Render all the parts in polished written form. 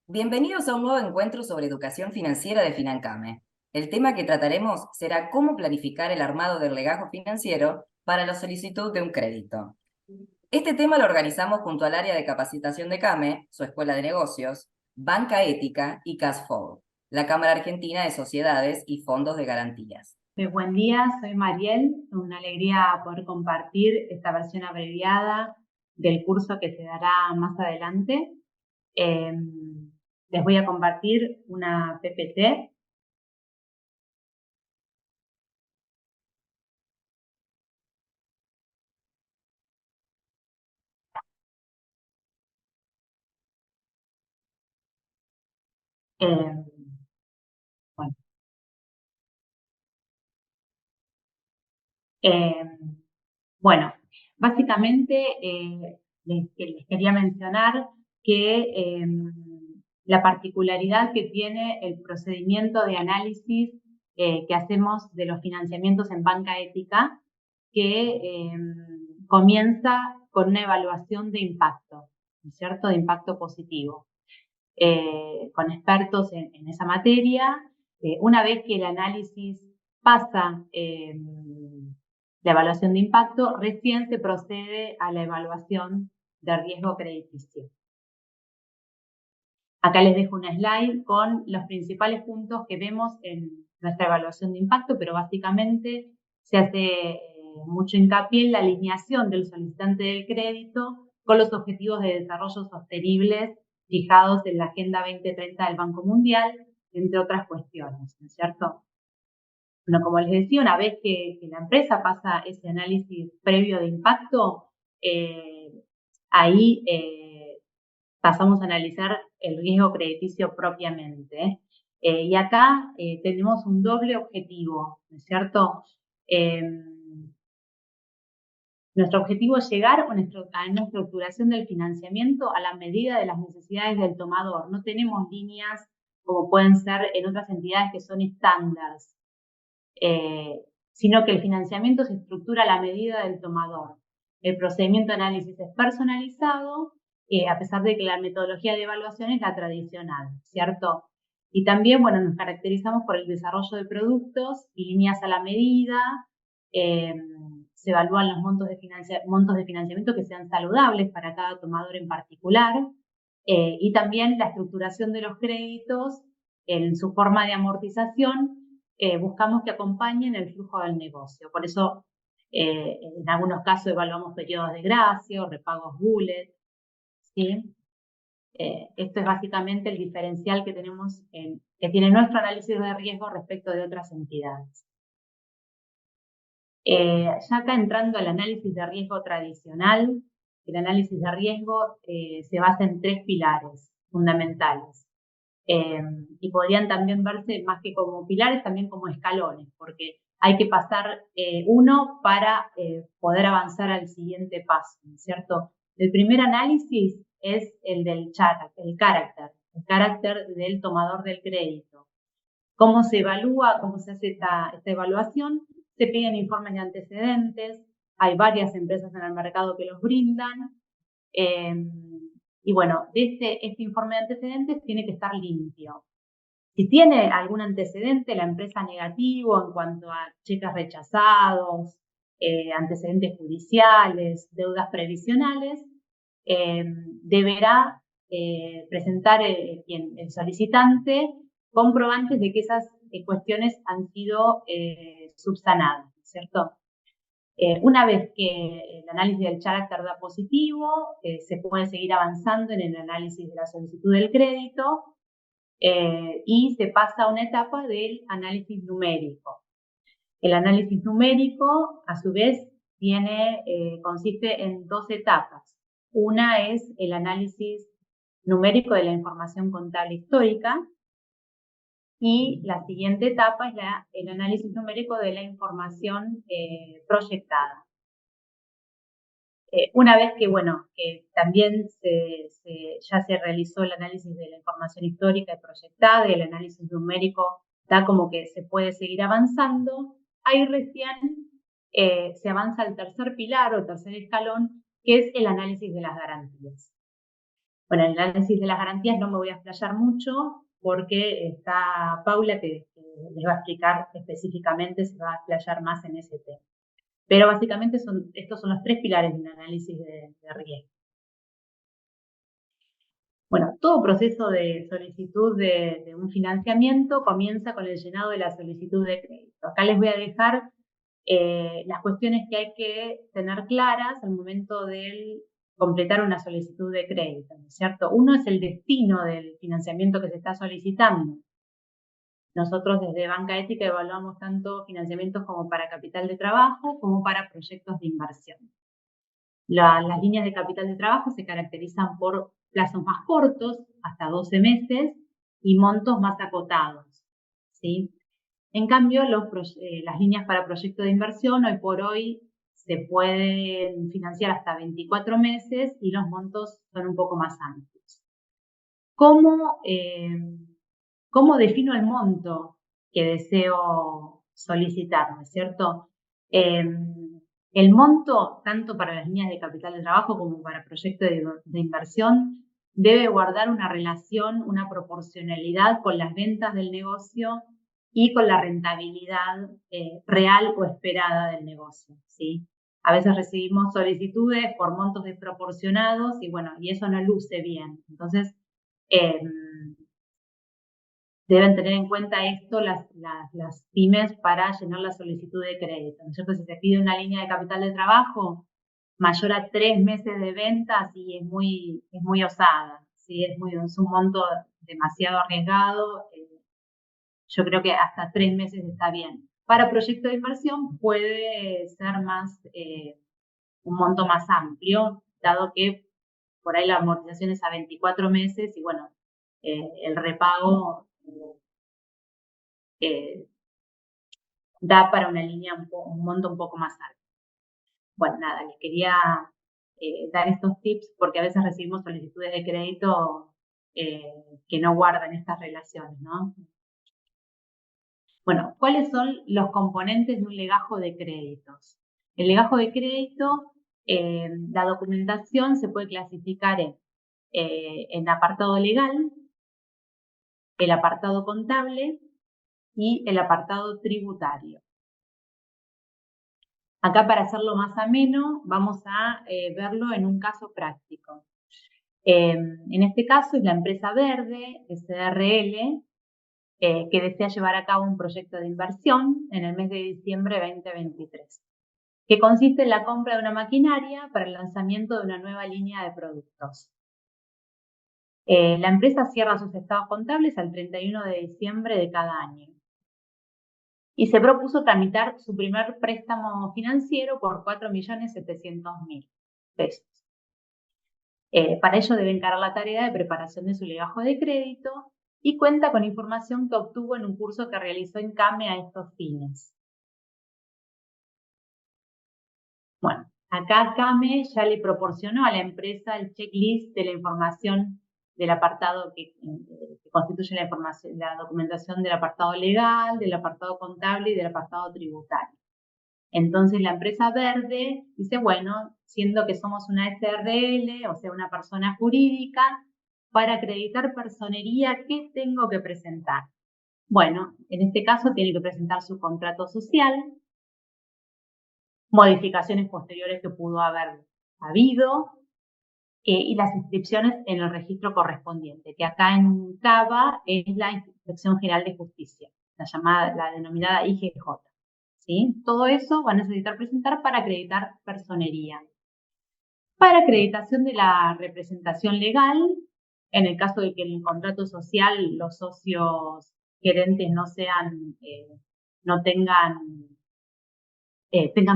Bienvenidos a un nuevo encuentro sobre educación financiera de Financame. El tema que trataremos será cómo planificar el armado del legajo financiero para la solicitud de un crédito. Este tema lo organizamos junto al área de capacitación de CAME, su escuela de negocios, Banca Ética y CASFOD, la Cámara Argentina de Sociedades y Fondos de Garantías. Buen día, soy Mariel. Una alegría poder compartir esta versión abreviada del curso que se dará más adelante. Les voy a compartir una PPT. Eh, bueno, eh, bueno, básicamente les quería mencionar que la particularidad que tiene el procedimiento de análisis que hacemos de los financiamientos en banca ética, que comienza con una evaluación de impacto, ¿no es cierto? De impacto positivo, con expertos en esa materia. Una vez que el análisis pasa la evaluación de impacto, recién se procede a la evaluación de riesgo crediticio. Acá les dejo una slide con los principales puntos que vemos en nuestra evaluación de impacto, pero básicamente se hace mucho hincapié en la alineación del solicitante del crédito con los objetivos de desarrollo sostenibles fijados en la Agenda 2030 del Banco Mundial, entre otras cuestiones, ¿no es cierto? Bueno, como les decía, una vez que la empresa pasa ese análisis previo de impacto, ahí pasamos a analizar el riesgo crediticio propiamente. Y acá tenemos un doble objetivo, ¿no es cierto? Nuestro objetivo es llegar a una estructuración del financiamiento a la medida de las necesidades del tomador. No tenemos líneas como pueden ser en otras entidades que son estándares, sino que el financiamiento se estructura a la medida del tomador. El procedimiento de análisis es personalizado, a pesar de que la metodología de evaluación es la tradicional, ¿cierto? Y también, bueno, nos caracterizamos por el desarrollo de productos y líneas a la medida. Se evalúan los montos de financiamiento que sean saludables para cada tomador en particular, y también la estructuración de los créditos en su forma de amortización. Buscamos que acompañen el flujo del negocio. Por eso, en algunos casos evaluamos periodos de gracia o repagos bullet, ¿sí? Esto es básicamente el diferencial que tenemos que tiene nuestro análisis de riesgo respecto de otras entidades. Ya acá entrando al análisis de riesgo tradicional, el análisis de riesgo se basa en 3 pilares fundamentales. Y podrían también verse más que como pilares, también como escalones, porque hay que pasar uno para poder avanzar al siguiente paso, ¿no es cierto? El primer análisis es el del el carácter del tomador del crédito. ¿Cómo se evalúa? ¿Cómo se hace esta evaluación? Se piden informes de antecedentes, hay varias empresas en el mercado que los brindan. Y bueno, este informe de antecedentes tiene que estar limpio. Si tiene algún antecedente la empresa negativo en cuanto a cheques rechazados, antecedentes judiciales, deudas previsionales, deberá presentar el solicitante comprobantes de que esas cuestiones han sido subsanadas, ¿cierto? Una vez que el análisis del carácter da positivo, se puede seguir avanzando en el análisis de la solicitud del crédito y se pasa a una etapa del análisis numérico. El análisis numérico, a su vez, consiste en 2 etapas. Una es el análisis numérico de la información contable histórica, y la siguiente etapa es el análisis numérico de la información proyectada. Una vez que, bueno, que también ya se realizó el análisis de la información histórica y proyectada y el análisis numérico da como que se puede seguir avanzando, ahí recién se avanza al tercer pilar o tercer escalón, que es el análisis de las garantías. Bueno, en el análisis de las garantías no me voy a explayar mucho porque está Paula que les va a explicar específicamente, se va a explayar más en ese tema. Pero básicamente estos son los tres pilares de un análisis de riesgo. Bueno, todo proceso de solicitud de un financiamiento comienza con el llenado de la solicitud de crédito. Acá les voy a dejar las cuestiones que hay que tener claras al momento de completar una solicitud de crédito, ¿no es cierto? Uno es el destino del financiamiento que se está solicitando. Nosotros desde Banca Ética evaluamos tanto financiamientos como para capital de trabajo como para proyectos de inversión. Las líneas de capital de trabajo se caracterizan por plazos más cortos, hasta 12 meses, y montos más acotados, ¿sí? En cambio, las líneas para proyectos de inversión hoy por hoy se pueden financiar hasta 24 meses y los montos son un poco más amplios. ¿Cómo defino el monto que deseo solicitar? ¿No es cierto? El monto, tanto para las líneas de capital de trabajo como para proyectos de inversión, debe guardar una relación, una proporcionalidad con las ventas del negocio y con la rentabilidad real o esperada del negocio, ¿sí? A veces recibimos solicitudes por montos desproporcionados y bueno, y eso no luce bien. Entonces, deben tener en cuenta esto las pymes para llenar la solicitud de crédito, ¿no es cierto? Si se pide una línea de capital de trabajo mayor a 3 meses de ventas, sí, es muy osada, ¿sí? Es un monto demasiado arriesgado. Yo creo que hasta 3 meses está bien. Para proyecto de inversión puede ser más un monto más amplio, dado que por ahí la amortización es a 24 meses y bueno, el repago da para una línea, un monto un poco más alto. Bueno, nada, les quería dar estos tips porque a veces recibimos solicitudes de crédito que no guardan estas relaciones, ¿no? Bueno, ¿cuáles son los componentes de un legajo de créditos? El legajo de crédito, la documentación se puede clasificar en apartado legal, el apartado contable y el apartado tributario. Acá, para hacerlo más ameno, vamos a verlo en un caso práctico. En este caso es la empresa Verde, SRL, que desea llevar a cabo un proyecto de inversión en el mes de diciembre de 2023, que consiste en la compra de una maquinaria para el lanzamiento de una nueva línea de productos. La empresa cierra sus estados contables al 31 de diciembre de cada año y se propuso tramitar su primer préstamo financiero por 4.700.000 pesos. Para ello debe encarar la tarea de preparación de su legajo de crédito y cuenta con información que obtuvo en un curso que realizó en CAME a estos fines. Bueno, acá CAME ya le proporcionó a la empresa el checklist de la información del apartado que constituye la documentación del apartado legal, del apartado contable y del apartado tributario. Entonces la empresa Verde dice, bueno, siendo que somos una SRL, o sea, una persona jurídica, para acreditar personería, ¿qué tengo que presentar? Bueno, en este caso tiene que presentar su contrato social, modificaciones posteriores que pudo haber habido, y las inscripciones en el registro correspondiente, que acá en CABA es la Inspección General de Justicia, la denominada IGJ. ¿Sí? Todo eso va a necesitar presentar para acreditar personería. Para acreditación de la representación legal, en el caso de que en el contrato social los socios gerentes no tengan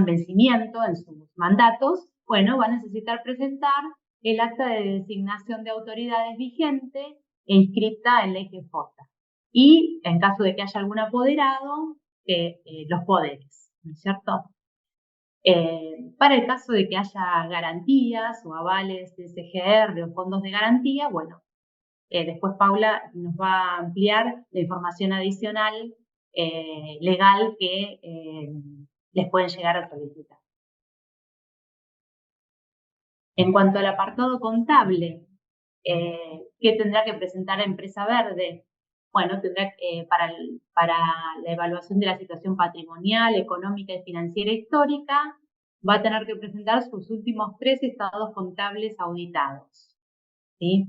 vencimiento en sus mandatos, bueno, va a necesitar presentar el acta de designación de autoridades vigente e inscripta en la IGJ. Y en caso de que haya algún apoderado, los poderes, ¿no es cierto? Para el caso de que haya garantías o avales de SGR o fondos de garantía, bueno, después Paula nos va a ampliar la información adicional legal que les pueden llegar a solicitar. En cuanto al apartado contable, ¿Qué tendrá que presentar Empresa Verde? Bueno, tendrá para la evaluación de la situación patrimonial, económica y financiera histórica, va a tener que presentar sus últimos 3 estados contables auditados, ¿sí?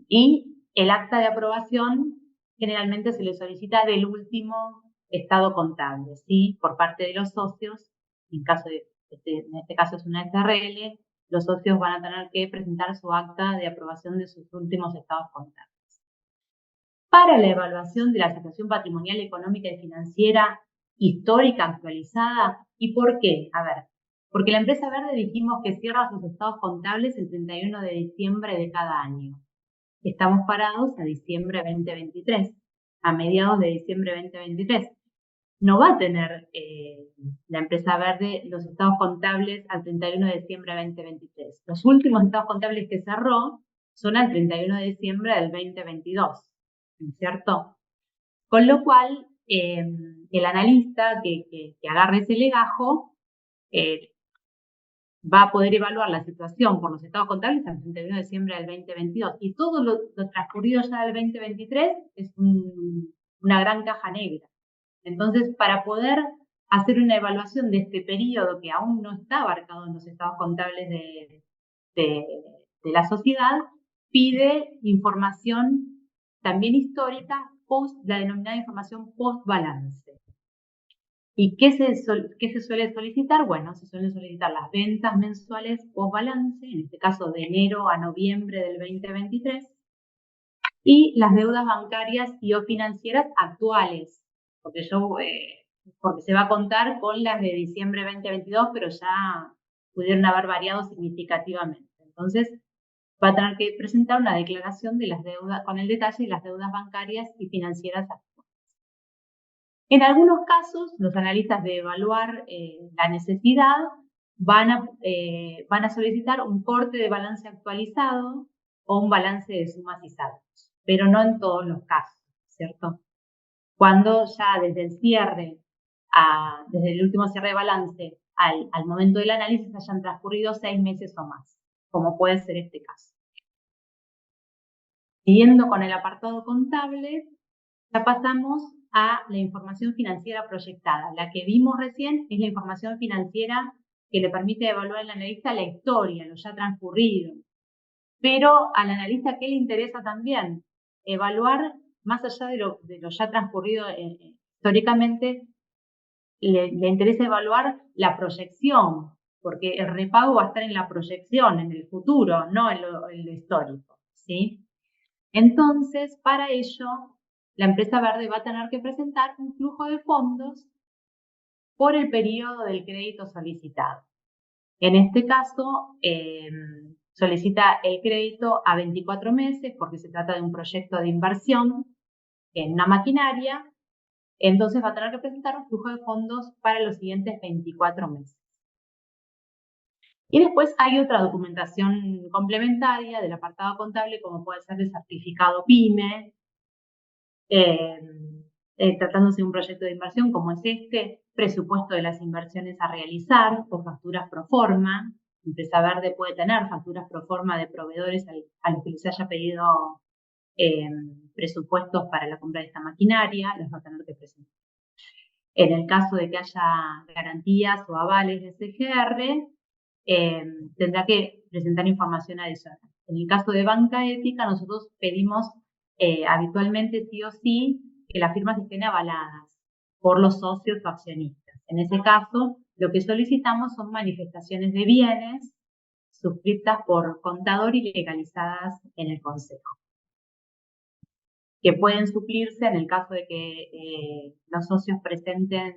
Y el acta de aprobación generalmente se le solicita del último estado contable, ¿sí? Por parte de los socios, en este caso es una SRL, los socios van a tener que presentar su acta de aprobación de sus últimos estados contables. Para la evaluación de la situación patrimonial, económica y financiera histórica actualizada, ¿y por qué? A ver, porque la empresa verde dijimos que cierra sus estados contables el 31 de diciembre de cada año. Estamos parados a diciembre 2023, a mediados de diciembre 2023. No va a tener la empresa verde los estados contables al 31 de diciembre de 2023. Los últimos estados contables que cerró son al 31 de diciembre del 2022, ¿cierto? Con lo cual, el analista que agarre ese legajo va a poder evaluar la situación por los estados contables al 31 de diciembre del 2022. Y todo lo transcurrido ya del 2023 es una gran caja negra. Entonces, para poder hacer una evaluación de este periodo que aún no está abarcado en los estados contables de la sociedad, pide información también histórica, la denominada información post-balance. ¿Y qué se suele solicitar? Bueno, se suelen solicitar las ventas mensuales post-balance, en este caso de enero a noviembre del 2023, y las deudas bancarias y o financieras actuales, porque se va a contar con las de diciembre 2022, pero ya pudieron haber variado significativamente. Entonces, va a tener que presentar una declaración de las deudas, con el detalle de las deudas bancarias y financieras actuales. En algunos casos, los analistas de evaluar la necesidad van a solicitar un corte de balance actualizado o un balance de sumas y saldos, pero no en todos los casos, ¿cierto? Cuando ya desde el cierre, desde el último cierre de balance al momento del análisis hayan transcurrido 6 meses o más, como puede ser este caso. Siguiendo con el apartado contable, ya pasamos a la información financiera proyectada. La que vimos recién es la información financiera que le permite evaluar al analista la historia, lo ya transcurrido. Pero al analista, ¿qué le interesa también? Evaluar, más allá de lo ya transcurrido históricamente, le interesa evaluar la proyección, porque el repago va a estar en la proyección, en el futuro, no en lo histórico, ¿sí? Entonces, para ello, la empresa verde va a tener que presentar un flujo de fondos por el periodo del crédito solicitado. En este caso, solicita el crédito a 24 meses porque se trata de un proyecto de inversión en una maquinaria. Entonces va a tener que presentar un flujo de fondos para los siguientes 24 meses. Y después hay otra documentación complementaria del apartado contable, como puede ser el certificado PYME, tratándose de un proyecto de inversión como es este, presupuesto de las inversiones a realizar o facturas pro forma. Empresa Verde puede tener facturas pro forma de proveedores a los que les haya pedido presupuestos para la compra de esta maquinaria, los va a tener que presentar. En el caso de que haya garantías o avales de CGR, tendrá que presentar información adicional. En el caso de banca ética, nosotros pedimos habitualmente sí o sí que las firmas estén avaladas por los socios o accionistas. En ese caso, lo que solicitamos son manifestaciones de bienes suscritas por contador y legalizadas en el Consejo, que pueden suplirse en el caso de que los socios presenten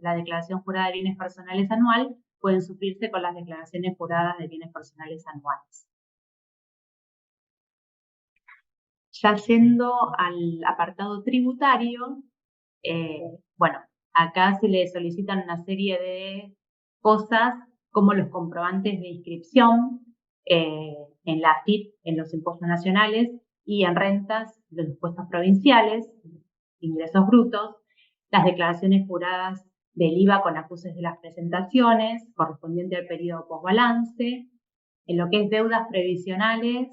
la declaración jurada de bienes personales anual, pueden suplirse con las declaraciones juradas de bienes personales anuales. Ya yendo al apartado tributario, bueno, acá se le solicitan una serie de cosas como los comprobantes de inscripción en la AFIP, en los impuestos nacionales y en rentas de los impuestos provinciales, ingresos brutos, las declaraciones juradas del IVA con acuses de las presentaciones correspondiente al periodo postbalance, En lo que es deudas previsionales,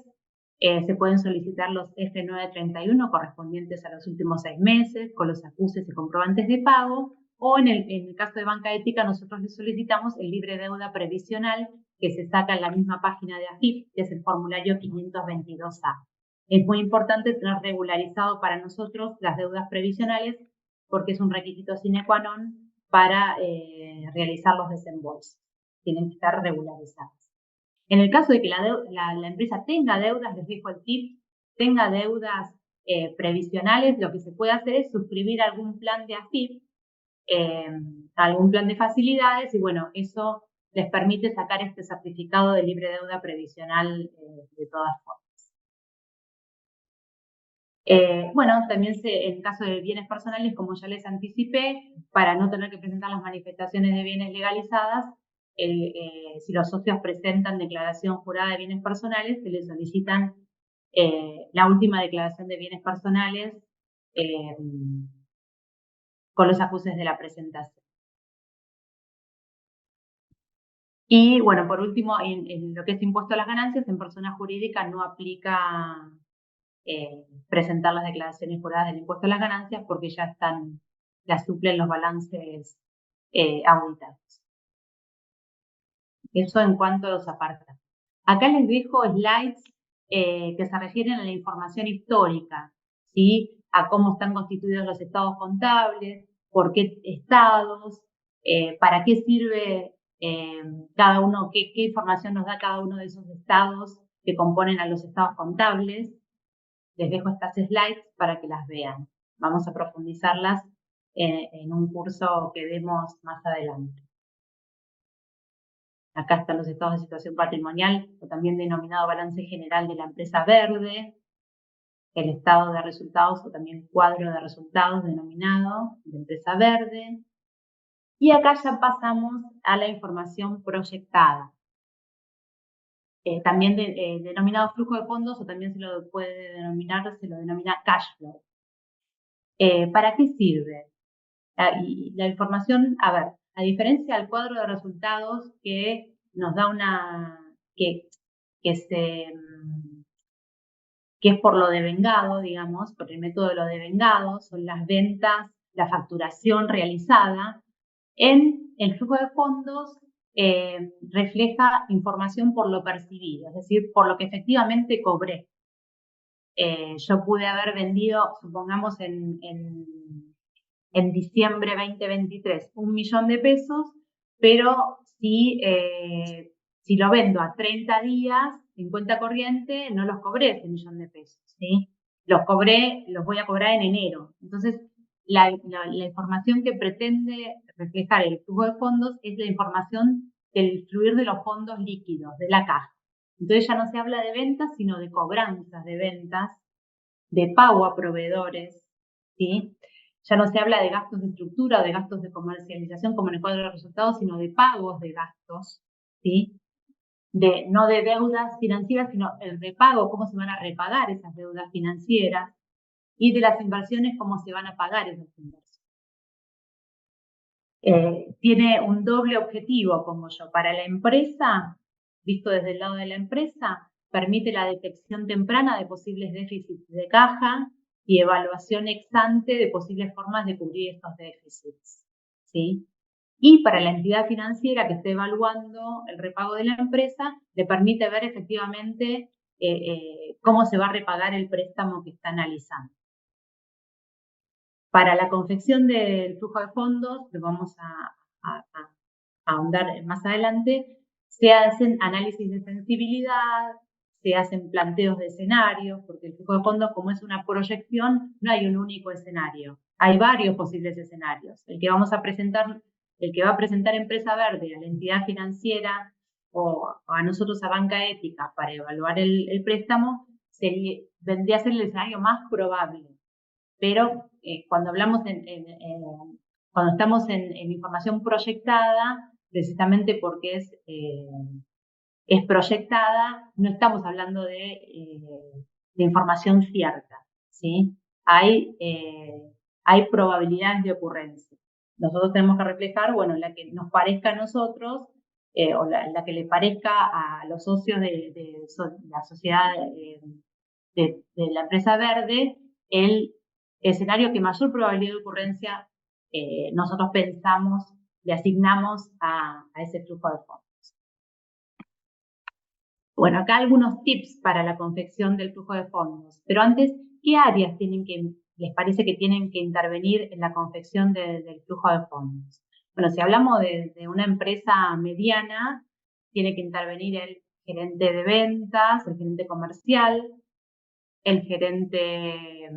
se pueden solicitar los F931 correspondientes a los últimos 6 meses, con los acuses y comprobantes de pago, o en el caso de banca ética, nosotros le solicitamos el libre deuda previsional que se saca en la misma página de AFIP, que es el formulario 522A. Es muy importante tener regularizado para nosotros las deudas previsionales porque es un requisito sine qua non para realizar los desembolsos. Tienen que estar regularizadas. En el caso de que la empresa tenga deudas, les dejo el tip, tenga deudas previsionales, lo que se puede hacer es suscribir algún plan de AFIP, algún plan de facilidades, y bueno, eso les permite sacar este certificado de libre deuda previsional de todas formas. Bueno, también en caso de bienes personales, como ya les anticipé, para no tener que presentar las manifestaciones de bienes legalizadas, si los socios presentan declaración jurada de bienes personales, se les solicitan la última declaración de bienes personales con los acuses de la presentación. Y bueno, por último, en lo que es impuesto a las ganancias, en persona jurídica no aplica presentar las declaraciones juradas del impuesto a las ganancias porque ya las suplen los balances auditados. Eso en cuanto a los apartados. Acá les dejo slides que se refieren a la información histórica, ¿sí? A cómo están constituidos los estados contables, por qué estados, para qué sirve cada uno, qué información nos da cada uno de esos estados que componen a los estados contables. Les dejo estas slides para que las vean. Vamos a profundizarlas en un curso que demos más adelante. Acá están los estados de situación patrimonial, o también denominado balance general de la empresa verde, el estado de resultados, o también cuadro de resultados denominado de empresa verde. Y acá ya pasamos a la información proyectada. También denominado flujo de fondos, o también se lo denomina cash flow. ¿Para qué sirve? La información, a ver, a diferencia del cuadro de resultados que nos da que es por lo devengado, digamos, por el método de lo devengado, son las ventas, la facturación realizada. En el flujo de fondos refleja información por lo percibido, es decir, por lo que efectivamente cobré. Yo pude haber vendido, supongamos en diciembre 2023 1.000.000 de pesos, pero si lo vendo a 30 días en cuenta corriente, no los cobré ese 1.000.000 de pesos, ¿sí? Los voy a cobrar en enero. Entonces, la información que pretende reflejar el flujo de fondos es la información del fluir de los fondos líquidos, de la caja. Entonces ya no se habla de ventas, sino de cobranzas de ventas, de pago a proveedores, ¿sí? Ya no se habla de gastos de estructura o de gastos de comercialización como en el cuadro de resultados, sino de pagos de gastos, ¿sí? No de deudas financieras, sino el repago, cómo se van a repagar esas deudas financieras, y de las inversiones, cómo se van a pagar esas inversiones. Tiene un doble objetivo, como yo. Para la empresa, visto desde el lado de la empresa, permite la detección temprana de posibles déficits de caja y evaluación ex ante de posibles formas de cubrir estos déficits, ¿sí? Y para la entidad financiera que esté evaluando el repago de la empresa, le permite ver efectivamente cómo se va a repagar el préstamo que está analizando. Para la confección del flujo de fondos, que vamos a ahondar más adelante, se hacen análisis de sensibilidad, se hacen planteos de escenarios, porque el flujo de fondos, como es una proyección, no hay un único escenario. Hay varios posibles escenarios. El que va a presentar Empresa Verde a la entidad financiera o a nosotros a Banca Ética para evaluar el préstamo, vendría a ser el escenario más probable. Pero cuando hablamos cuando estamos en información proyectada, precisamente porque es proyectada, no estamos hablando de información cierta, ¿sí? Hay probabilidades de ocurrencia. Nosotros tenemos que reflejar, bueno, la que nos parezca a nosotros o la que le parezca a los socios de la sociedad de la empresa verde, el escenario que mayor probabilidad de ocurrencia nosotros pensamos, le asignamos a ese flujo de fondos. Bueno, acá algunos tips para la confección del flujo de fondos, pero antes, ¿qué áreas les parece que tienen que intervenir en la confección del flujo de fondos? Bueno, si hablamos de una empresa mediana, tiene que intervenir el gerente de ventas, el gerente comercial, el gerente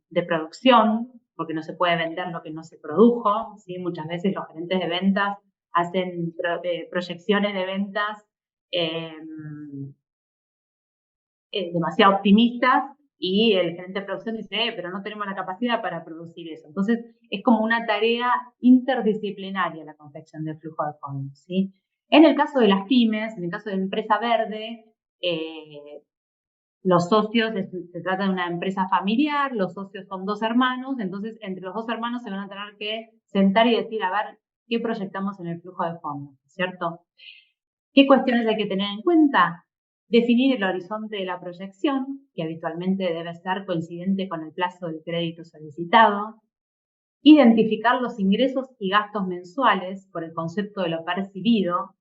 de producción, porque no se puede vender lo que no se produjo, ¿sí? Muchas veces los gerentes de ventas hacen proyecciones de ventas demasiado optimistas y el gerente de producción dice, pero no tenemos la capacidad para producir eso. Entonces, es como una tarea interdisciplinaria la confección del flujo de fondos, ¿sí? En el caso de las pymes, en el caso de la empresa verde, los socios, se trata de una empresa familiar, los socios son 2 hermanos, entonces entre los 2 hermanos se van a tener que sentar y decir, a ver, ¿qué proyectamos en el flujo de fondos? ¿Cierto? ¿Qué cuestiones hay que tener en cuenta? Definir el horizonte de la proyección, que habitualmente debe estar coincidente con el plazo del crédito solicitado. Identificar los ingresos y gastos mensuales por el concepto de lo percibido,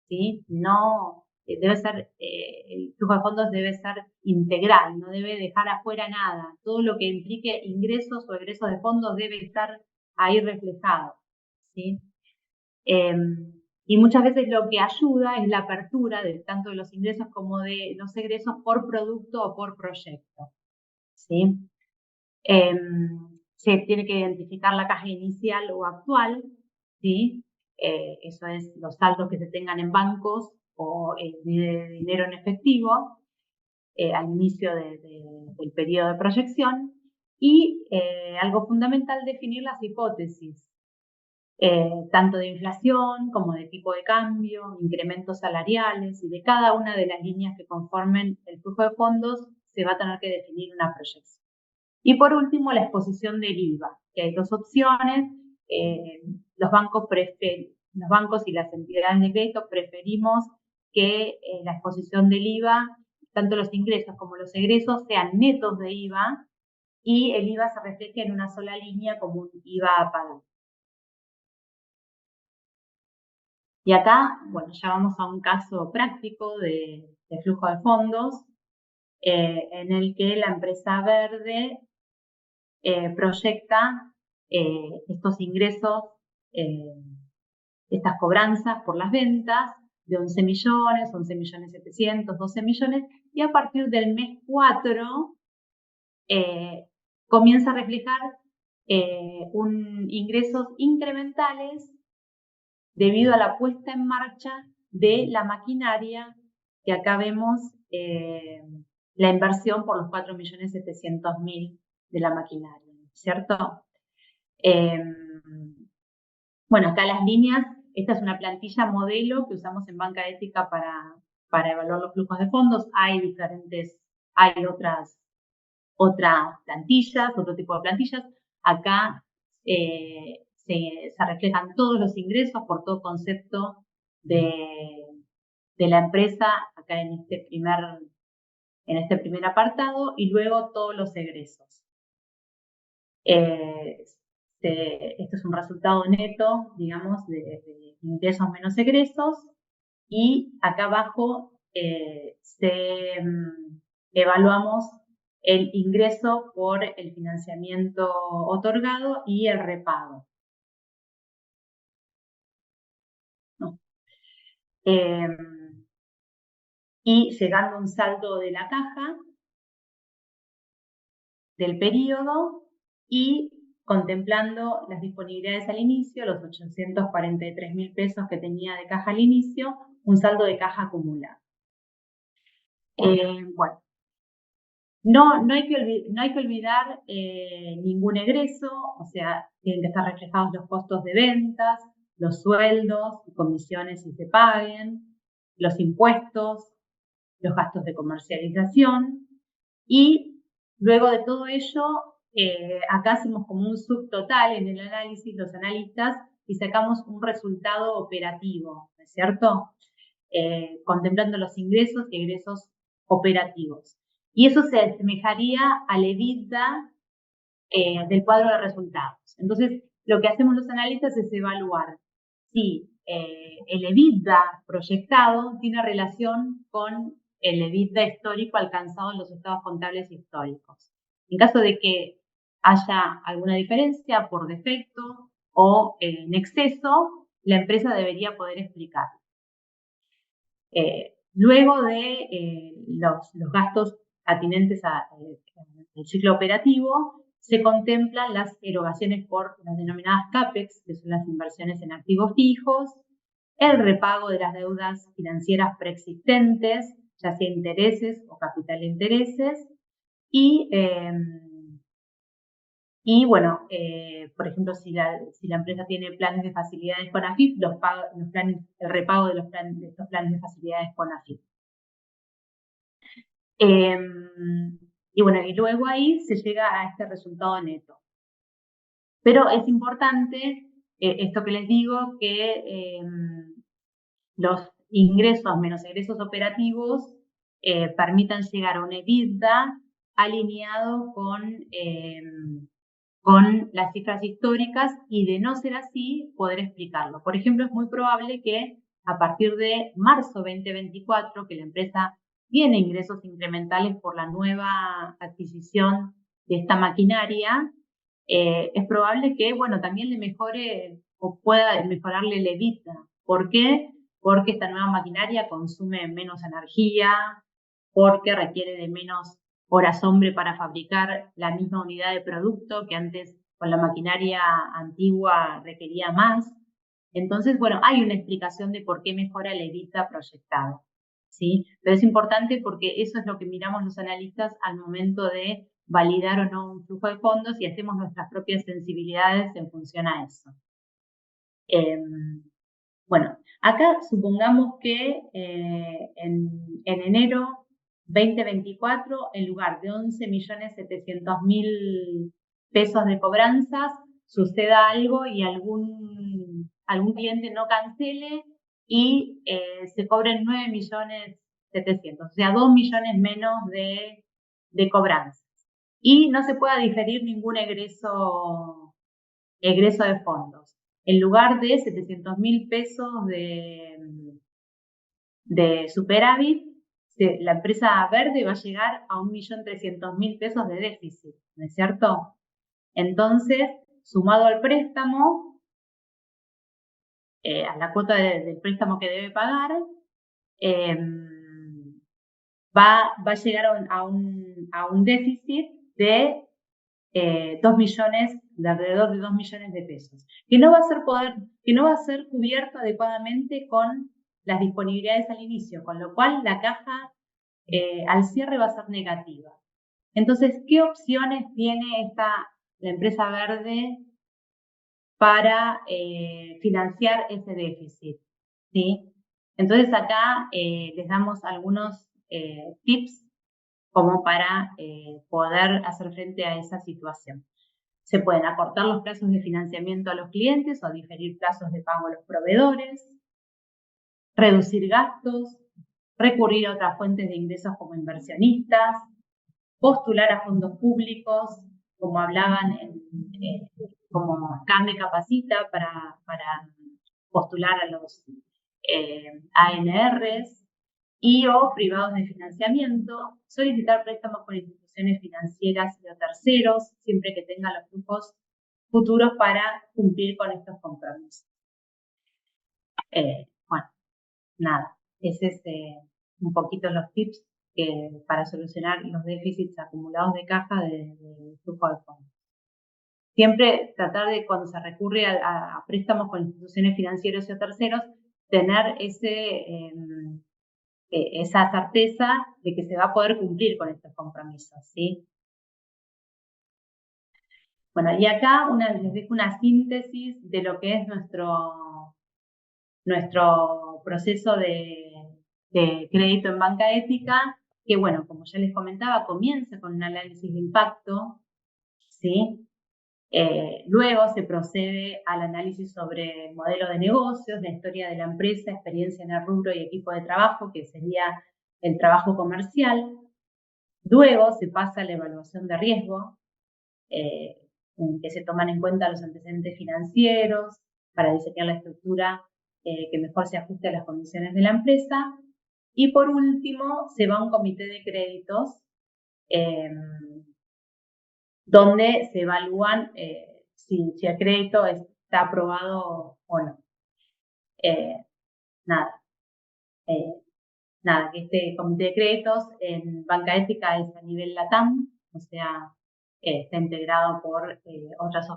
¿sí? No debe ser, el flujo de fondos debe ser integral, no debe dejar afuera nada. Todo lo que implique ingresos o egresos de fondos debe estar ahí reflejado, ¿sí? Y muchas veces lo que ayuda es la apertura de tanto de los ingresos como de los egresos por producto o por proyecto, ¿sí? Se tiene que identificar la caja inicial o actual, ¿sí? Eso es los saldos que se tengan en bancos o de dinero en efectivo al inicio del periodo de proyección. Y algo fundamental, definir las hipótesis, tanto de inflación como de tipo de cambio, incrementos salariales, y de cada una de las líneas que conformen el flujo de fondos se va a tener que definir una proyección. Y por último, la exposición del IVA, que hay 2 opciones. Los bancos y las entidades de crédito preferimos que la exposición del IVA, tanto los ingresos como los egresos, sean netos de IVA y el IVA se refleje en una sola línea como un IVA a pagar. Y acá, bueno, ya vamos a un caso práctico de flujo de fondos en el que la empresa verde proyecta estos ingresos, estas cobranzas por las ventas de 11 millones, 11.700.000, 12 millones, y a partir del mes 4 comienza a reflejar ingresos incrementales debido a la puesta en marcha de la maquinaria, que acá vemos la inversión por los 4.700.000 de la maquinaria, ¿cierto? Bueno, acá las líneas, esta es una plantilla modelo que usamos en Banca Ética para evaluar los flujos de fondos. Hay otras plantillas, otro tipo de plantillas. Acá se reflejan todos los ingresos por todo concepto de la empresa, acá en este primer apartado, y luego todos los egresos. Esto es un resultado neto, digamos, de ingresos menos egresos, y acá abajo evaluamos el ingreso por el financiamiento otorgado y el repago. ¿No? Y llegando a un saldo de la caja del periodo y contemplando las disponibilidades al inicio, los 843.000 pesos que tenía de caja al inicio, un saldo de caja acumulado. Bueno, no hay que olvidar ningún egreso, o sea, tienen que estar reflejados los costos de ventas, los sueldos, comisiones si se paguen, los impuestos, los gastos de comercialización, y luego de todo ello, acá hacemos como un subtotal en el análisis, los analistas y sacamos un resultado operativo, ¿no es cierto? Contemplando los ingresos y egresos operativos. Y eso se asemejaría al EBITDA del cuadro de resultados. Entonces, lo que hacemos los analistas es evaluar si el EBITDA proyectado tiene relación con el EBITDA histórico alcanzado en los estados contables históricos. En caso de que haya alguna diferencia por defecto o en exceso, la empresa debería poder explicar. Luego de los gastos atinentes al ciclo operativo, se contemplan las erogaciones por las denominadas CAPEX, que son las inversiones en activos fijos, el repago de las deudas financieras preexistentes, ya sea intereses o capital de intereses, y bueno, por ejemplo, si la empresa tiene planes de facilidades con AFIP, el repago de estos planes de facilidades con AFIP. Y bueno, y luego ahí se llega a este resultado neto. Pero es importante, esto que les digo, que los ingresos menos egresos operativos permitan llegar a un EBITDA alineado con las cifras históricas y, de no ser así, poder explicarlo. Por ejemplo, es muy probable que a partir de marzo 2024, que la empresa tiene ingresos incrementales por la nueva adquisición de esta maquinaria, es probable que, bueno, también le mejore o pueda mejorarle el EBITDA. ¿Por qué? Porque esta nueva maquinaria consume menos energía, porque requiere de menos horas hombre para fabricar la misma unidad de producto que antes con la maquinaria antigua requería más. Entonces, bueno, hay una explicación de por qué mejora el EBITDA proyectado, ¿sí? Pero es importante porque eso es lo que miramos los analistas al momento de validar o no un flujo de fondos y hacemos nuestras propias sensibilidades en función a eso. Bueno, acá supongamos que en enero 2024, en lugar de 11.700.000 pesos de cobranzas, suceda algo y algún cliente no cancele y se cobren 9.700.000, o sea, 2 millones menos de cobranzas. Y no se pueda diferir ningún egreso de fondos. En lugar de 700.000 pesos de superávit, la empresa verde va a llegar a 1.300.000 pesos de déficit, ¿no es cierto? Entonces, sumado al préstamo, a la cuota del préstamo que debe pagar, va a llegar a un déficit de 2 millones, de alrededor de 2 millones de pesos, que no va a ser cubierto adecuadamente con las disponibilidades al inicio, con lo cual la caja al cierre va a ser negativa. Entonces, ¿qué opciones tiene la empresa verde para financiar ese déficit? ¿Sí? Entonces, acá les damos algunos tips como para poder hacer frente a esa situación. Se pueden acortar los plazos de financiamiento a los clientes o diferir plazos de pago a los proveedores, reducir gastos, recurrir a otras fuentes de ingresos como inversionistas, postular a fondos públicos, como hablaban como CAME Capacita para postular a los ANRs, y o privados de financiamiento, solicitar préstamos por instituciones financieras y o terceros, siempre que tengan los flujos futuros para cumplir con estos compromisos. Bueno, nada, ese es un poquito los tips para solucionar los déficits acumulados de caja de flujo de fondos. Siempre tratar de, cuando se recurre a préstamos con instituciones financieras y o terceros, tener esa certeza de que se va a poder cumplir con estos compromisos, ¿sí? Bueno, y acá les dejo una síntesis de lo que es nuestro proceso de crédito en banca ética, que, bueno, como ya les comentaba, comienza con un análisis de impacto, ¿sí? Luego se procede al análisis sobre el modelo de negocios, la historia de la empresa, experiencia en el rubro y equipo de trabajo, que sería el trabajo comercial. Luego se pasa a la evaluación de riesgo, en que se toman en cuenta los antecedentes financieros para diseñar la estructura que mejor se ajuste a las condiciones de la empresa. Y por último, se va a un comité de créditos donde se evalúan si el crédito está aprobado o no. Nada, que este comité de créditos en banca ética es a nivel LATAM, o sea, está integrado por otras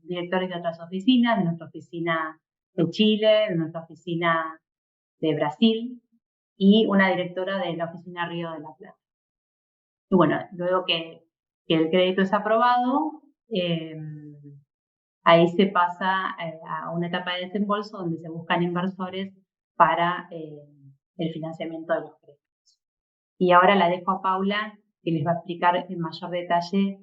directores de otras oficinas, de nuestra oficina de Chile, de nuestra oficina de Brasil y una directora de la oficina Río de la Plata. Y bueno, luego que el crédito es aprobado, ahí se pasa a una etapa de desembolso donde se buscan inversores para el financiamiento de los créditos. Y ahora la dejo a Paula, que les va a explicar en mayor detalle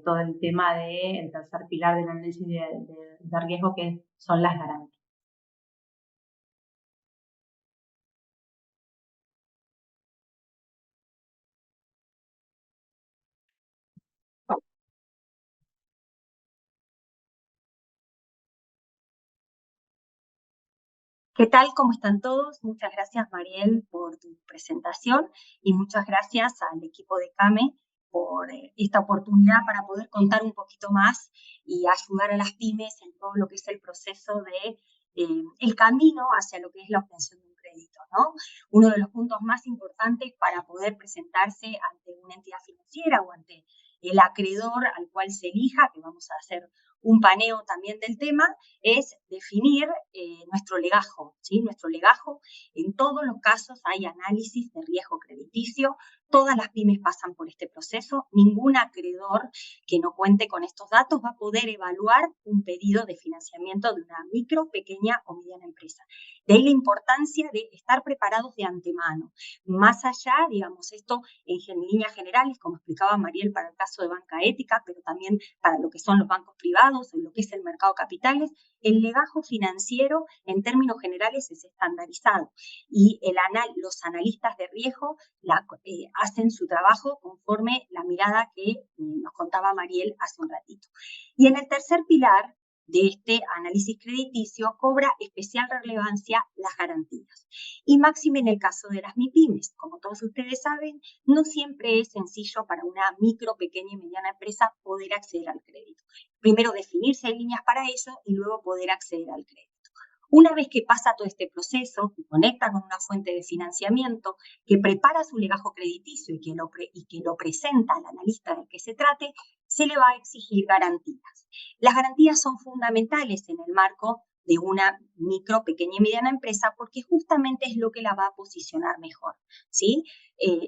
todo el tema del tercer pilar del análisis de riesgo, que son las garantías. ¿Qué tal? ¿Cómo están todos? Muchas gracias, Mariel, por tu presentación y muchas gracias al equipo de CAME por esta oportunidad para poder contar un poquito más y ayudar a las pymes en todo lo que es el proceso de el camino hacia lo que es la obtención de un crédito, ¿no? Uno de los puntos más importantes para poder presentarse ante una entidad financiera o ante el acreedor al cual se elija, que vamos a hacer un paneo también del tema, es definir nuestro legajo, ¿sí? Nuestro legajo, en todos los casos hay análisis de riesgo crediticio, todas las pymes pasan por este proceso, ningún acreedor que no cuente con estos datos va a poder evaluar un pedido de financiamiento de una micro, pequeña o mediana empresa. De ahí la importancia de estar preparados de antemano. Más allá, digamos, esto en líneas generales, como explicaba Mariel para el caso de banca ética, pero también para lo que son los bancos privados, en lo que es el mercado de capitales, el legajo financiero en términos generales es estandarizado y los analistas de riesgo hacen su trabajo conforme la mirada que nos contaba Mariel hace un ratito. Y en el tercer pilar de este análisis crediticio cobra especial relevancia las garantías. Y máxime en el caso de las MIPYMES. Como todos ustedes saben, no siempre es sencillo para una micro, pequeña y mediana empresa poder acceder al crédito. Primero definir si hay líneas para ello y luego poder acceder al crédito. Una vez que pasa todo este proceso, que conecta con una fuente de financiamiento, que prepara su legajo crediticio y que lo presenta al analista del que se trate, se le va a exigir garantías. Las garantías son fundamentales en el marco de una micro, pequeña y mediana empresa porque justamente es lo que la va a posicionar mejor, ¿sí?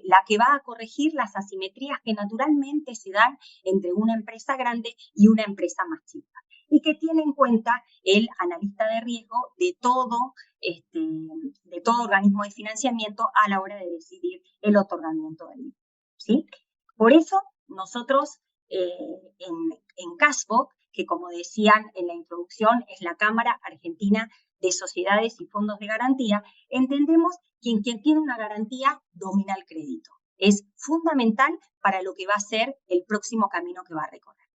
La que va a corregir las asimetrías que naturalmente se dan entre una empresa grande y una empresa más chica y que tiene en cuenta el analista de riesgo de todo organismo de financiamiento a la hora de decidir el otorgamiento del mismo, ¿sí? Por eso nosotros en Cashbox, que como decían en la introducción es la Cámara Argentina de Sociedades y Fondos de Garantía, entendemos que quien tiene una garantía domina el crédito. Es fundamental para lo que va a ser el próximo camino que va a recorrer.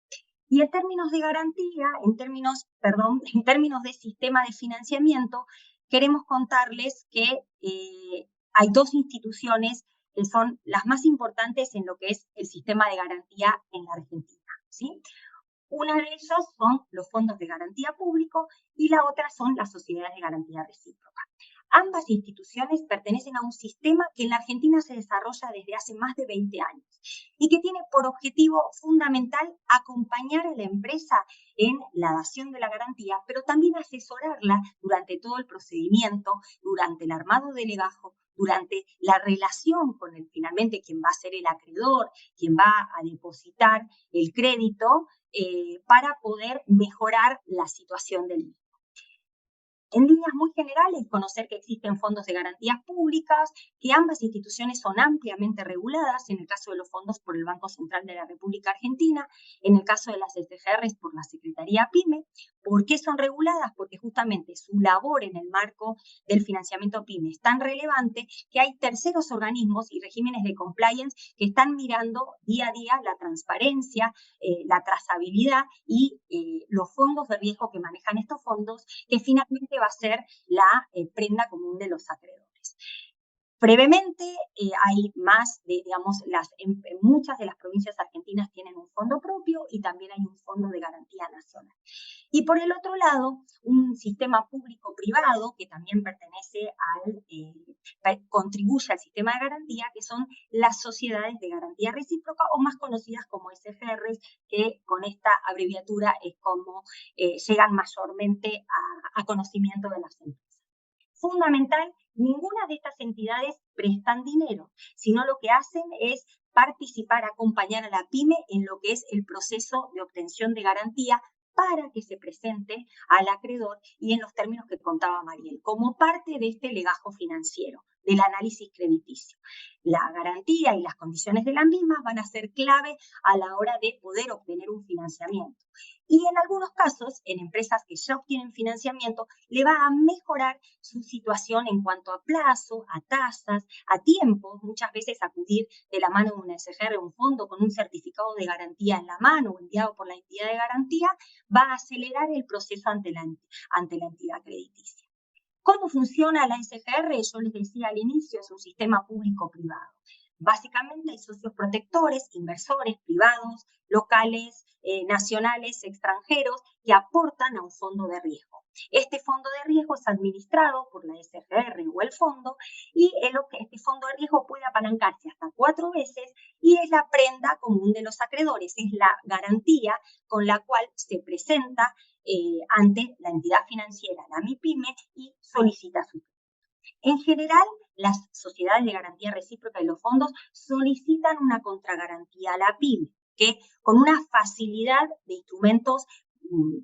Y en términos de garantía, en términos de sistema de financiamiento, queremos contarles que hay dos instituciones que son las más importantes en lo que es el sistema de garantía en la Argentina, ¿sí? Una de ellas son los fondos de garantía público y la otra son las sociedades de garantía recíproca. Ambas instituciones pertenecen a un sistema que en la Argentina se desarrolla desde hace más de 20 años y que tiene por objetivo fundamental acompañar a la empresa en la dación de la garantía, pero también asesorarla durante todo el procedimiento, durante el armado del legajo, durante la relación con finalmente quien va a ser el acreedor, quien va a depositar el crédito, para poder mejorar la situación del mismo. En líneas muy generales, conocer que existen fondos de garantías públicas, que ambas instituciones son ampliamente reguladas, en el caso de los fondos por el Banco Central de la República Argentina, en el caso de las SGRs por la Secretaría PYME. ¿Por qué son reguladas? Porque justamente su labor en el marco del financiamiento PYME es tan relevante que hay terceros organismos y regímenes de compliance que están mirando día a día la transparencia, la trazabilidad y los fondos de riesgo que manejan estos fondos, que finalmente va a ser la prenda común de los acreedores. Brevemente, hay más de, digamos, en muchas de las provincias argentinas tienen un fondo propio y también hay un fondo de garantía nacional. Y por el otro lado, un sistema público-privado que también contribuye al sistema de garantía, que son las sociedades de garantía recíproca o más conocidas como SGRs, que con esta abreviatura es como llegan mayormente a conocimiento de las empresas. Fundamental, ninguna de estas entidades prestan dinero, sino lo que hacen es participar, acompañar a la PYME en lo que es el proceso de obtención de garantía para que se presente al acreedor y en los términos que contaba Mariel, como parte de este legajo financiero, del análisis crediticio. La garantía y las condiciones de la misma van a ser clave a la hora de poder obtener un financiamiento. Y en algunos casos, en empresas que ya obtienen financiamiento, le va a mejorar su situación en cuanto a plazo, a tasas, a tiempo. Muchas veces acudir de la mano de una SGR a un fondo con un certificado de garantía en la mano o enviado por la entidad de garantía va a acelerar el proceso ante la entidad crediticia. ¿Cómo funciona la SGR? Yo les decía al inicio, es un sistema público-privado. Básicamente hay socios protectores, inversores privados, locales, nacionales, extranjeros, que aportan a un fondo de riesgo. Este fondo de riesgo es administrado por la SGR o el fondo y este fondo de riesgo puede apalancarse hasta 4 veces y es la prenda común de los acreedores, es la garantía con la cual se presenta ante la entidad financiera, la MIPYME, y solicita su crédito. En general, las sociedades de garantía recíproca y los fondos solicitan una contragarantía a la PYME, que con una facilidad de instrumentos,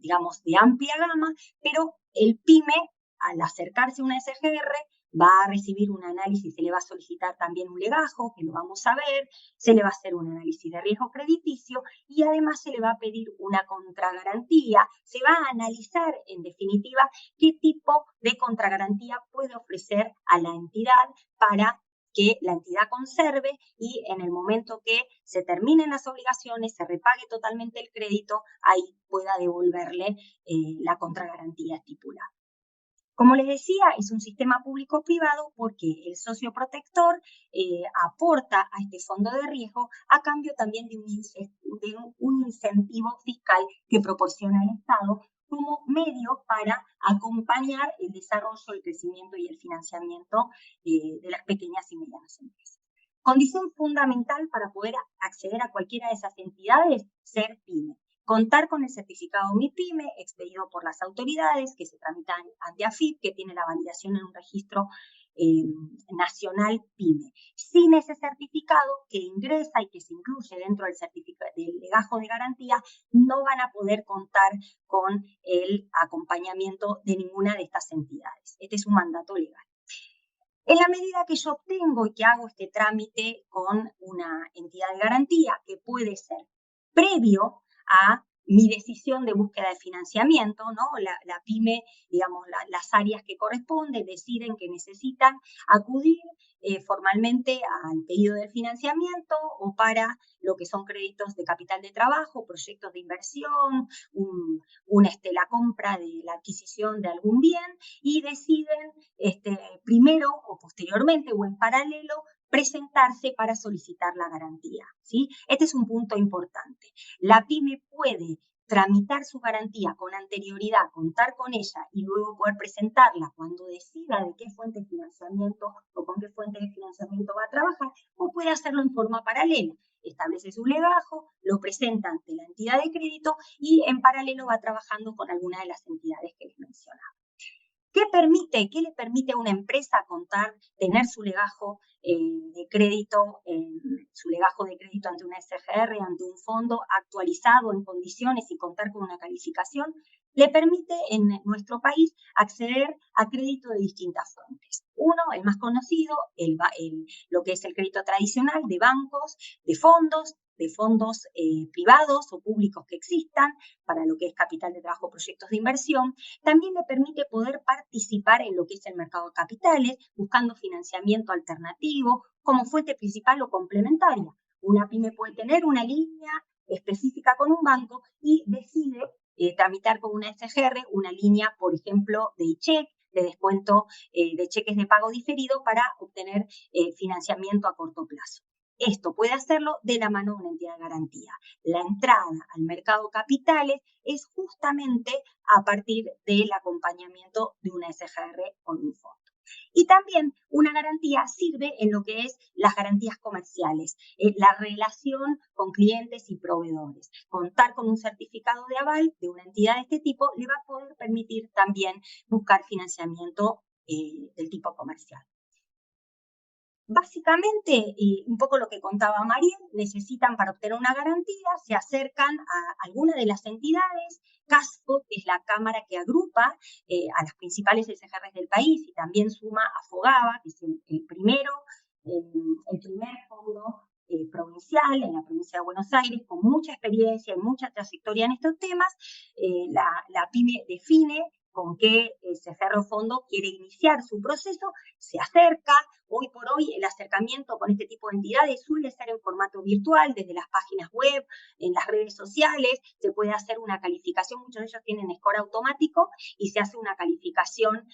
digamos, de amplia gama, pero el PYME, al acercarse a una SGR, va a recibir un análisis, se le va a solicitar también un legajo, que lo vamos a ver, se le va a hacer un análisis de riesgo crediticio y además se le va a pedir una contragarantía, se va a analizar en definitiva qué tipo de contragarantía puede ofrecer a la entidad para que la entidad conserve y en el momento que se terminen las obligaciones, se repague totalmente el crédito, ahí pueda devolverle la contragarantía estipulada. Como les decía, es un sistema público-privado porque el socio protector aporta a este fondo de riesgo a cambio también de un incentivo fiscal que proporciona el Estado como medio para acompañar el desarrollo, el crecimiento y el financiamiento de las pequeñas y medianas empresas. Condición fundamental para poder acceder a cualquiera de esas entidades, ser PYME. Contar con el certificado MIPYME expedido por las autoridades que se tramitan ante AFIP, que tiene la validación en un registro nacional PYME. Sin ese certificado que ingresa y que se incluye dentro del legajo de garantía, no van a poder contar con el acompañamiento de ninguna de estas entidades. Este es un mandato legal. En la medida que yo obtengo y que hago este trámite con una entidad de garantía, que puede ser previo a mi decisión de búsqueda de financiamiento, ¿no? La PYME, digamos, las áreas que corresponden deciden que necesitan acudir formalmente al pedido del financiamiento o para lo que son créditos de capital de trabajo, proyectos de inversión, la compra de la adquisición de algún bien y deciden primero o posteriormente o en paralelo presentarse para solicitar la garantía, ¿sí? Este es un punto importante. La PYME puede tramitar su garantía con anterioridad, contar con ella y luego poder presentarla cuando decida de qué fuente de financiamiento o con qué fuente de financiamiento va a trabajar, o puede hacerlo en forma paralela. Establece su legajo, lo presenta ante la entidad de crédito y en paralelo va trabajando con alguna de las entidades que les mencionaba. ¿Qué le permite a una empresa tener su legajo de crédito, su legajo de crédito ante una SGR, ante un fondo actualizado en condiciones y contar con una calificación? Le permite en nuestro país acceder a crédito de distintas fuentes. Uno, el más conocido, lo que es el crédito tradicional de bancos, de fondos privados o públicos que existan, para lo que es capital de trabajo, proyectos de inversión. También le permite poder participar en lo que es el mercado de capitales, buscando financiamiento alternativo como fuente principal o complementaria. Una pyme puede tener una línea específica con un banco y decide tramitar con una SGR una línea, por ejemplo, de e-check, de descuento de cheques de pago diferido para obtener financiamiento a corto plazo. Esto puede hacerlo de la mano de una entidad de garantía. La entrada al mercado de capitales es justamente a partir del acompañamiento de una SGR o de un fondo. Y también una garantía sirve en lo que es las garantías comerciales, la relación con clientes y proveedores. Contar con un certificado de aval de una entidad de este tipo le va a poder permitir también buscar financiamiento del tipo comercial. Básicamente, un poco lo que contaba Mariel, necesitan para obtener una garantía, se acercan a alguna de las entidades. CASCO, que es la cámara que agrupa a las principales SGRs del país y también suma a FOGABA, que es el primer fondo provincial en la provincia de Buenos Aires, con mucha experiencia y mucha trayectoria en estos temas. La PYME define con qué SGR o fondo quiere iniciar su proceso, se acerca. Hoy por hoy el acercamiento con este tipo de entidades suele ser en formato virtual, desde las páginas web, en las redes sociales, se puede hacer una calificación, muchos de ellos tienen score automático y se hace una calificación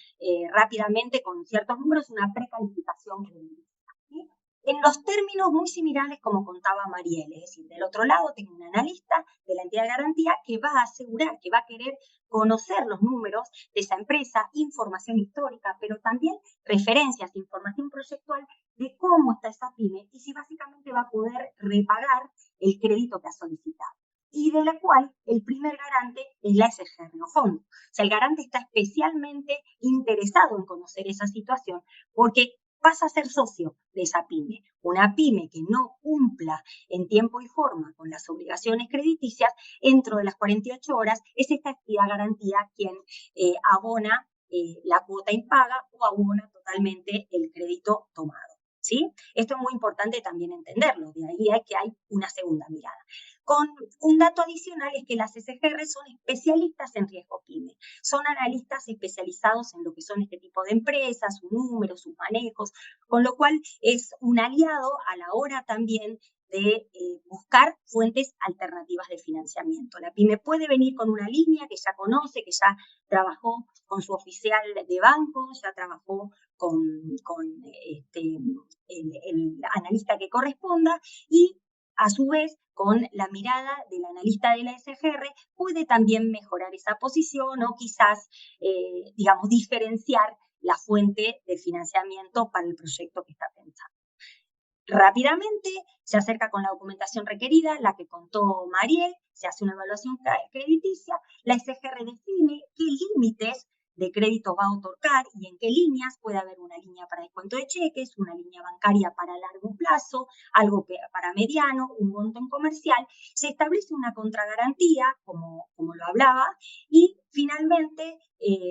rápidamente con ciertos números, una precalificación crediticia. ¿Sí? En los términos muy similares como contaba Mariel, es decir, del otro lado tengo un analista de la entidad de garantía que va a asegurar, que va a querer conocer los números de esa empresa, información histórica, pero también referencias, información proyectual de cómo está esa pyme y si básicamente va a poder repagar el crédito que ha solicitado. Y de la cual el primer garante es la SGR o fondo. O sea, el garante está especialmente interesado en conocer esa situación porque pasa a ser socio de esa pyme. Una pyme que no cumpla en tiempo y forma con las obligaciones crediticias, dentro de las 48 horas, es esta entidad garantía quien abona la cuota impaga o abona totalmente el crédito tomado. ¿Sí? Esto es muy importante también entenderlo, de ahí hay que hay una segunda mirada. Con un dato adicional es que las SGR son especialistas en riesgo PYME, son analistas especializados en lo que son este tipo de empresas, sus números, sus manejos, con lo cual es un aliado a la hora también de buscar fuentes alternativas de financiamiento. La pyme puede venir con una línea que ya conoce, que ya trabajó con su oficial de banco, ya trabajó con el analista que corresponda y a su vez con la mirada del analista de la SGR puede también mejorar esa posición o quizás, digamos, diferenciar la fuente de financiamiento para el proyecto que está pensando. Rápidamente se acerca con la documentación requerida, la que contó Mariel, se hace una evaluación crediticia, la SGR define qué límites de crédito va a otorgar y en qué líneas puede haber una línea para descuento de cheques, una línea bancaria para largo plazo, algo para mediano, un monto en comercial. Se establece una contragarantía, como lo hablaba, y finalmente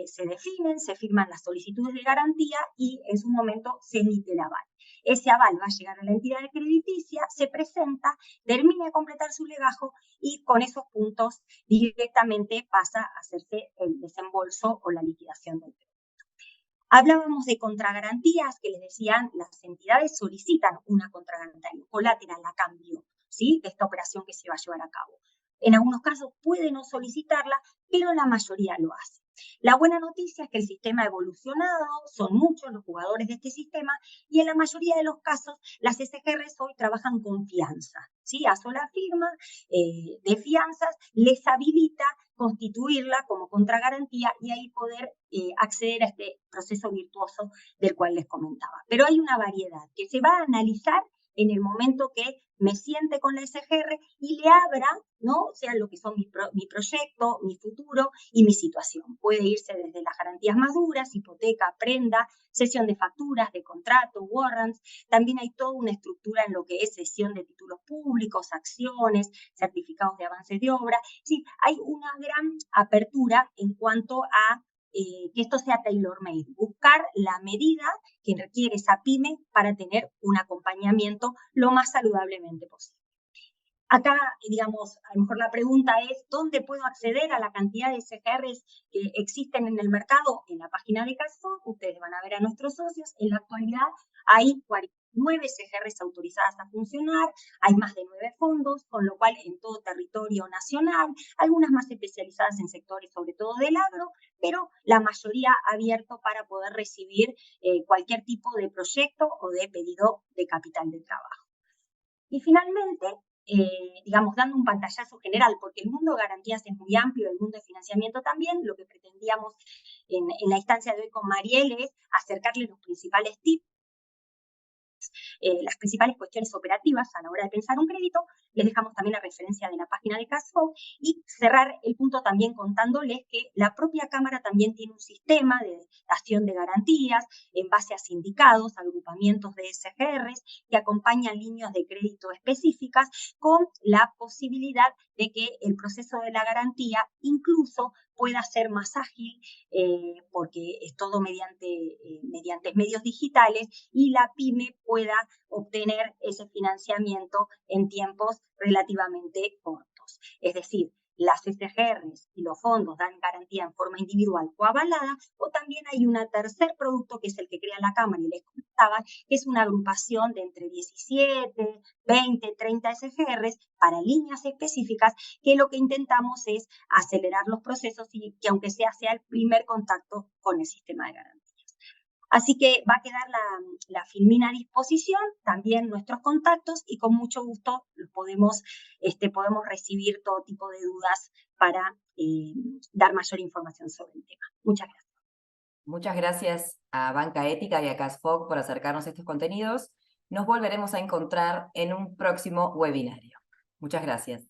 se firman las solicitudes de garantía y en su momento se emite el aval. Ese aval va a llegar a la entidad crediticia, se presenta, termina de completar su legajo y con esos puntos directamente pasa a hacerse el desembolso o la liquidación del crédito. Hablábamos de contragarantías, que les decían, las entidades solicitan una contragarantía colateral a cambio, ¿sí?, de esta operación que se va a llevar a cabo. En algunos casos puede no solicitarla, pero la mayoría lo hace. La buena noticia es que el sistema ha evolucionado, son muchos los jugadores de este sistema y en la mayoría de los casos las SGRs hoy trabajan con fianza, ¿sí? A sola firma de fianzas les habilita constituirla como contragarantía y ahí poder acceder a este proceso virtuoso del cual les comentaba. Pero hay una variedad que se va a analizar en el momento que me siente con la SGR y le abra, ¿no? O sea, lo que son mi proyecto, mi futuro y mi situación. Puede irse desde las garantías más duras, hipoteca, prenda, cesión de facturas, de contrato, warrants. También hay toda una estructura en lo que es cesión de títulos públicos, acciones, certificados de avances de obra. Sí, hay una gran apertura en cuanto a que esto sea tailor-made, buscar la medida que requiere esa pyme para tener un acompañamiento lo más saludablemente posible. Acá, digamos, a lo mejor la pregunta es, ¿dónde puedo acceder a la cantidad de SGRs que existen en el mercado? En la página de Cashflow, ustedes van a ver a nuestros socios. En la actualidad hay 49 SGRs autorizadas a funcionar, hay más de 9 fondos, con lo cual en todo territorio nacional, algunas más especializadas en sectores, sobre todo del agro, pero la mayoría abierto para poder recibir cualquier tipo de proyecto o de pedido de capital de trabajo. Y finalmente, digamos, dando un pantallazo general, porque el mundo de garantías es muy amplio, el mundo de financiamiento también, lo que pretendíamos en la instancia de hoy con Mariel es acercarle los principales tips, las principales cuestiones operativas a la hora de pensar un crédito. Les dejamos también la referencia de la página de Cashflow y cerrar el punto también contándoles que la propia Cámara también tiene un sistema de acción de garantías en base a sindicados, agrupamientos de SGRs que acompañan líneas de crédito específicas con la posibilidad de que el proceso de la garantía incluso pueda ser más ágil porque es todo mediante medios digitales y la pyme pueda obtener ese financiamiento en tiempos relativamente cortos. Es decir, las SGRs y los fondos dan garantía en forma individual o avalada, o también hay un tercer producto que es el que crea la Cámara y les comentaba, que es una agrupación de entre 17, 20, 30 SGRs para líneas específicas, que lo que intentamos es acelerar los procesos y que aunque sea el primer contacto con el sistema de garantía. Así que va a quedar la filmina a disposición, también nuestros contactos y con mucho gusto podemos recibir todo tipo de dudas para dar mayor información sobre el tema. Muchas gracias. Muchas gracias a Banca Ética y a Cashflow por acercarnos a estos contenidos. Nos volveremos a encontrar en un próximo webinario. Muchas gracias.